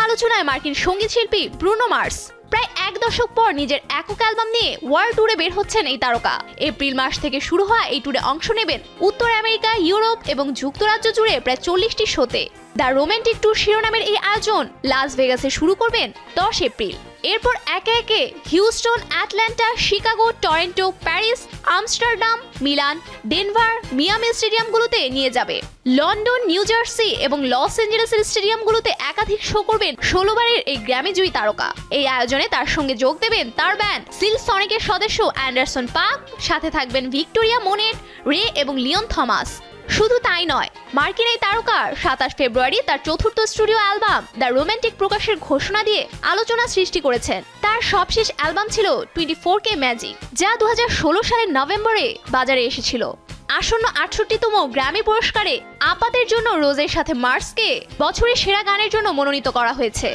আলোচনায় মার্কিন সঙ্গীত শিল্পী ব্রুনো মার্স। প্রায় এক দশক পর নিজের একক অ্যালবাম নিয়ে ওয়ার্ল্ড ট্যুরে বের হচ্ছেন এই তারকা। এপ্রিল মাস থেকে শুরু হওয়া এই ট্যুরে অংশ নেবেন উত্তর আমেরিকা, ইউরোপ এবং যুক্তরাজ্য জুড়ে প্রায় 40টি শোতে। দ্য রোমান্টিক ট্যুর শিরোনামের এই আয়োজন লাস ভেগাসে শুরু করবেন 10 এপ্রিল। এরপর একে একে Houston, Atlanta, Chicago, Toronto, Paris, Amsterdam, Milan, Denver, Miami স্টেডিয়ামগুলোতে নিয়ে যাবে। লন্ডন, নিউ জার্সি এবং লস অ্যাঞ্জেলেসের স্টেডিয়ামগুলোতে একাধিক শো করবেন 16 বারের এই গ্র্যামি জয়ী তারকা। এই আয়োজনে তার সঙ্গে যোগ দেবেন তার ব্যান্ড সিল্ক সনিকের সদস্য অ্যান্ডারসন পাক, সাথে থাকবেন ভিক্টোরিয়া মোনেট, রে এবং লিওন থমাস। শুধু তাই নয়, মার্কিন এই তারকার 27 ফেব্রুয়ারি তার চতুর্থ স্টুডিও অ্যালবাম দ্য রোমান্টিক প্রকাশের ঘোষণা দিয়ে আলোচনা সৃষ্টি করেছেন। তার সবশেষ অ্যালবাম ছিল 24K ম্যাজিক, যা 2016 সালের নভেম্বরে বাজারে এসেছিল। আসন্ন 68তম গ্র্যামি পুরস্কারে আপাতের জন্য রোজের সাথে মার্সকে বছরের সেরা গানের জন্য মনোনীত করা হয়েছে।